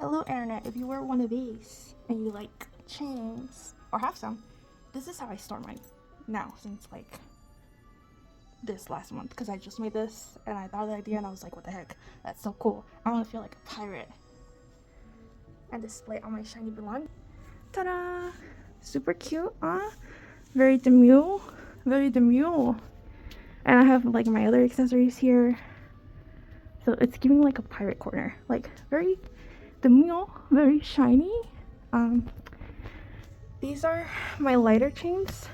Hello internet, if you wear one of these and you like chains or have some, this is how I store mine now since like this last month because I just made this and I thought of the idea and I was like, what the heck, that's so cool. I want to feel like a pirate and display all my shiny belongings. Ta-da! Super cute, huh? Very demure, very demure. And I have like my other accessories here. So it's giving like a pirate corner, like very demure, very shiny. These are my lighter chains,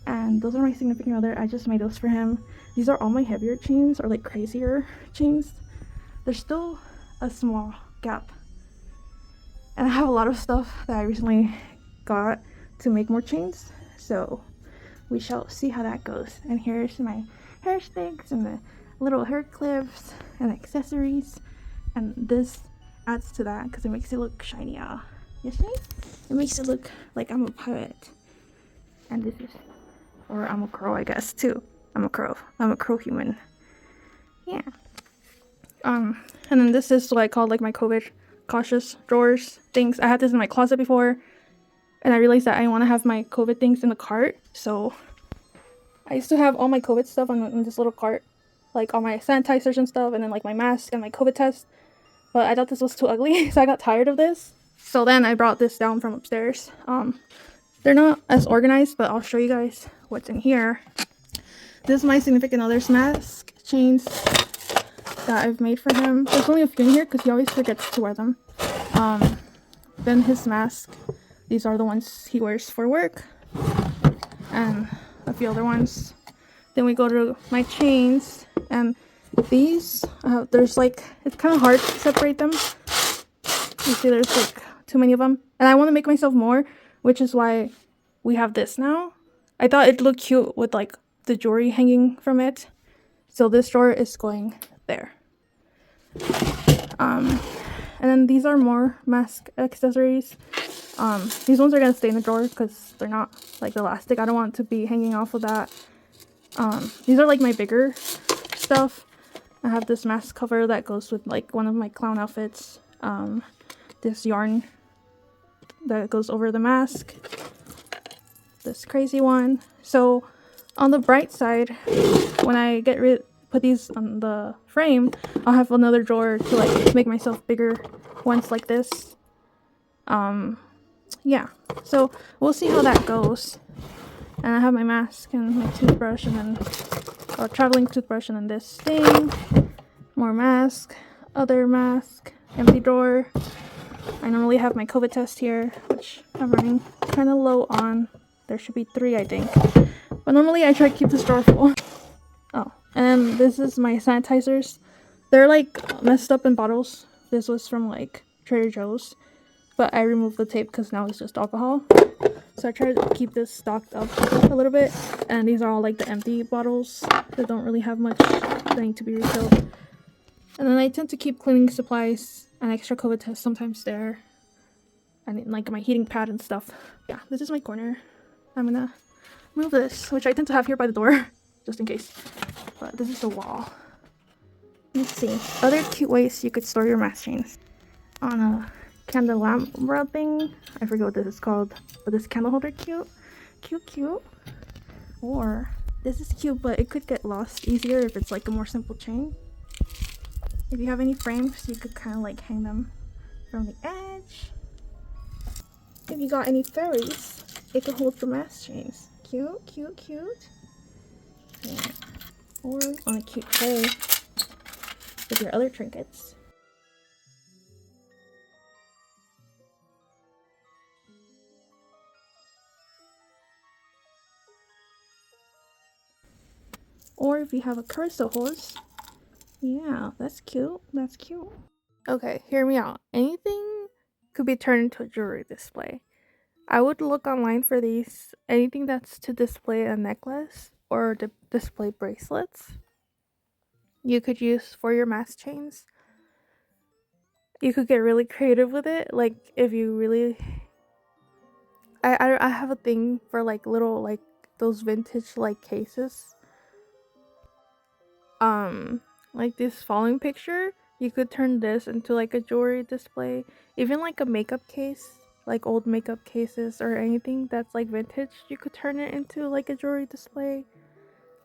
and those are my significant other. I just made those for him. These are all my heavier chains, or like crazier chains. There's still a small gap, and I have a lot of stuff that I recently got to make more chains, so we shall see how that goes. And here's my hair sticks and the little hair clips and accessories, and this adds to that because it makes it look shiny. Yes, right? It makes it look like I'm a pirate. And this is, or I'm a crow, I guess, too. I'm a crow. I'm a crow human. Yeah. And then this is what I call like my COVID cautious drawers things. I had this in my closet before, and I realized that I want to have my COVID things in the cart. So I used to have all my COVID stuff on this little cart, like all my sanitizers and stuff, and then like my mask and my COVID test. But I thought this was too ugly, so I got tired of this. So then I brought this down from upstairs. They're not as organized, but I'll show you guys what's in here. This is my significant other's mask chains that I've made for him. There's only a few in here because he always forgets to wear them. Then his mask. These are the ones he wears for work. And a few other ones. Then we go to my chains, and these, there's like, it's kind of hard to separate them. You see there's like too many of them, and I want to make myself more, which is why we have this now. I thought it'd look cute with like the jewelry hanging from it, so this drawer is going there. And then these are more mask accessories. These ones are gonna stay in the drawer because they're not like elastic. I don't want it to be hanging off of that. These are like my bigger stuff. I have this mask cover that goes with like one of my clown outfits. This yarn that goes over the mask. This crazy one. So on the bright side, when I put these on the frame, I'll have another drawer to like make myself bigger ones like this. Yeah, so we'll see how that goes. And I have my mask and my toothbrush, and then a traveling toothbrush, and then this thing. More mask, other mask, empty drawer. I normally have my COVID test here, which I'm running kind of low on. There should be 3, I think. But normally I try to keep this drawer full. Oh, and this is my sanitizers. They're like messed up in bottles. This was from like Trader Joe's, but I removed the tape because now it's just alcohol. So I try to keep this stocked up a little bit. And these are all like the empty bottles that don't really have much that need to be refilled. And then I tend to keep cleaning supplies and extra COVID tests sometimes there. And like my heating pad and stuff. Yeah, this is my corner. I'm gonna move this, which I tend to have here by the door, just in case. But this is the wall. Let's see. Other cute ways you could store your mask chains. On a candelabra thing. I forget what this is called. But this candle holder cute. Cute. Or this is cute, but it could get lost easier if it's like a more simple chain. If you have any frames, you could kind of like hang them from the edge. If you got any fairies, it can hold the mask chains. Cute. Yeah. Or on a cute tray with your other trinkets. Or if you have a carousel horse. Yeah, that's cute. Okay, hear me out. Anything could be turned into a jewelry display. I would look online for these. Anything that's to display a necklace or display bracelets, you could use for your mask chains. You could get really creative with it. Like if you really, I have a thing for like little like those vintage like cases. Like this falling picture, You could turn this into like a jewelry display, even like a makeup case, like old makeup cases or anything that's like vintage. You could turn it into like a jewelry display.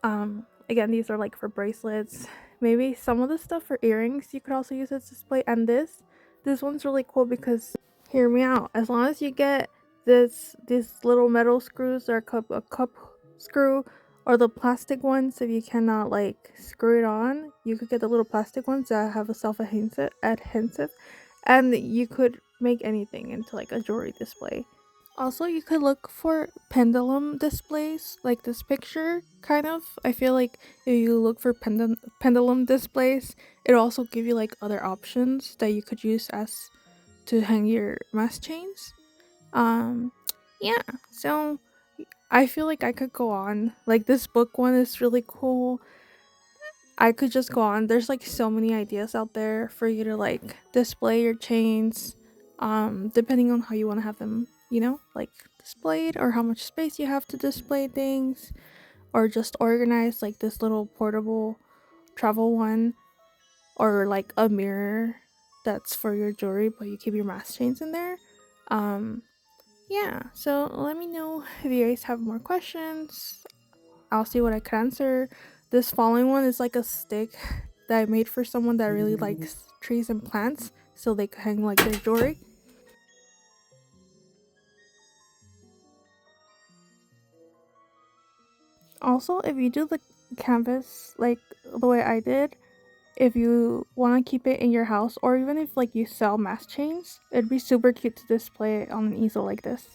Again, these are like for bracelets. Maybe some of the stuff for earrings you could also use as display. And this one's really cool because hear me out. As long as you get these little metal screws or a cup screw or the plastic ones, if you cannot like screw it on, you could get the little plastic ones that have a self adhesive, and you could make anything into like a jewelry display. Also, you could look for pendulum displays like this picture, kind of. I feel like if you look for pendulum displays, it'll also give you like other options that you could use as to hang your mask chains. Um, yeah, so I feel like I could go on. Like, this book one is really cool. I could just go on. There's like so many ideas out there for you to like display your chains, depending on how you want to have them, like displayed, or how much space you have to display things, or just organized like this little portable travel one, or like a mirror that's for your jewelry, but you keep your mask chains in there. Um, yeah, so let me know if you guys have more questions. I'll see what I can answer. This following one is like a stick that I made for someone that really likes trees and plants, so they could hang like their jewelry. Also, if you do the canvas like the way I did, if you want to keep it in your house, or even if like you sell mask chains, it'd be super cute to display it on an easel like this.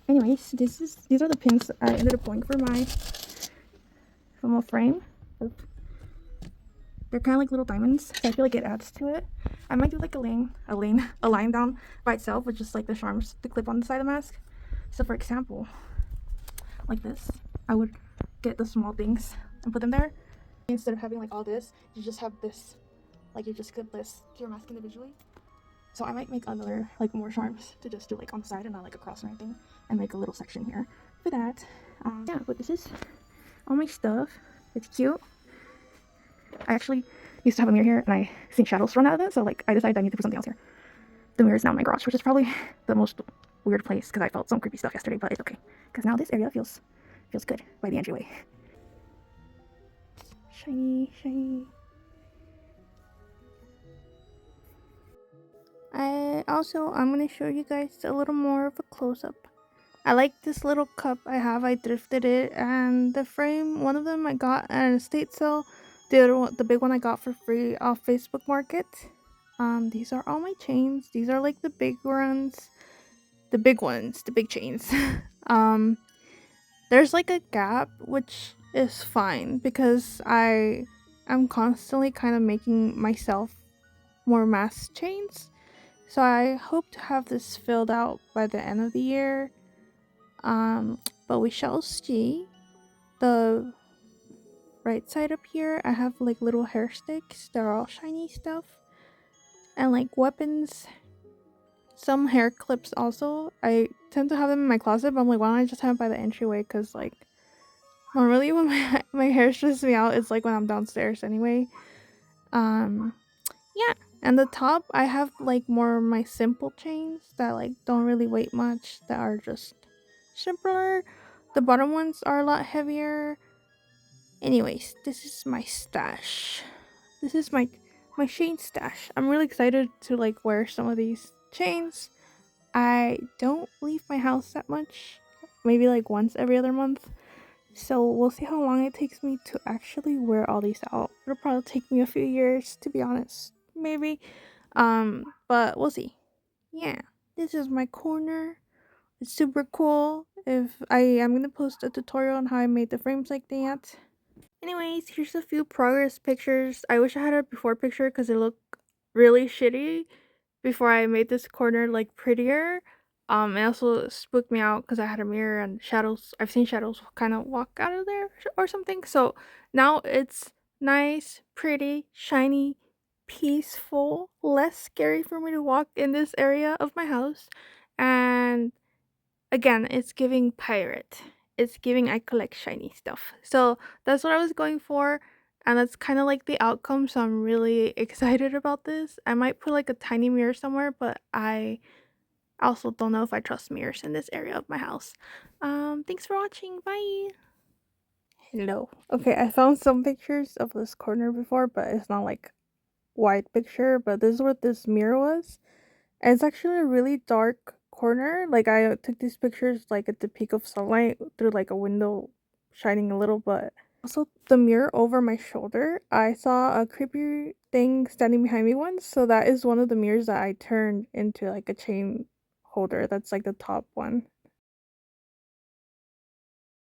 Anyways, these are the pins I ended up going for my from a frame. They're kind of like little diamonds, so I feel like it adds to it. I might do like a line down by itself with just like the charms to clip on the side of the mask. So for example, like this, I would get the small things and put them there. Instead of having like all this, you just have this, like you just clip this to your mask individually. So I might make other like more charms to just do like on the side and not like across or anything, and make a little section here for that. Yeah, but this is all my stuff. It's cute. I actually used to have a mirror here, and I seen shadows run out of it, so like I decided I need to put something else here. The mirror is now in my garage, which is probably the most weird place because I felt some creepy stuff yesterday, but it's okay because now this area feels good by the entryway. Shiny, shiny. I'm gonna show you guys a little more of a close up. I like this little cup I have. I thrifted it, and the frame, one of them I got at an estate sale. The other one, the big one, I got for free off Facebook Market. These are all my chains. These are like the big ones, the big chains. um, there's like a gap, which is fine because am constantly kind of making myself more mask chains. So I hope to have this filled out by the end of the year. But we shall see. The right side up here, I have like little hair sticks. They're all shiny stuff. And like weapons. Some hair clips also. I tend to have them in my closet, but I'm like, why don't I just have them by the entryway? Because like, normally when my hair stresses me out, it's like when I'm downstairs anyway. Um, yeah. And the top, I have like more of my simple chains that like don't really weigh much, that are just simpler. The bottom ones are a lot heavier. Anyways, this is my stash. This is my chain stash. I'm really excited to like wear some of these chains. I don't leave my house that much. Maybe like once every other month. So we'll see how long it takes me to actually wear all these out. It'll probably take me a few years, to be honest. Maybe. But we'll see. Yeah. This is my corner. It's super cool. If I am gonna post a tutorial on how I made the frames like that. Anyways, here's a few progress pictures. I wish I had a before picture because it looked really shitty before I made this corner like prettier. It also spooked me out because I had a mirror and shadows. I've seen shadows kind of walk out of there or something. So now it's nice, pretty, shiny, peaceful, less scary for me to walk in this area of my house. And again, it's giving pirate. It's giving I collect shiny stuff. So that's what I was going for. and that's kind of like the outcome, so I'm really excited about this. I might put like a tiny mirror somewhere, but I also don't know if I trust mirrors in this area of my house. Thanks for watching. Bye. Hello. Okay, I found some pictures of this corner before, but it's not like wide picture, but this is what this mirror was. And it's actually a really dark corner. Like I took these pictures like at the peak of sunlight through like a window shining a little, but also the mirror over my shoulder, I saw a creepy thing standing behind me once. So that is one of the mirrors that I turned into like a chain holder. That's like the top one.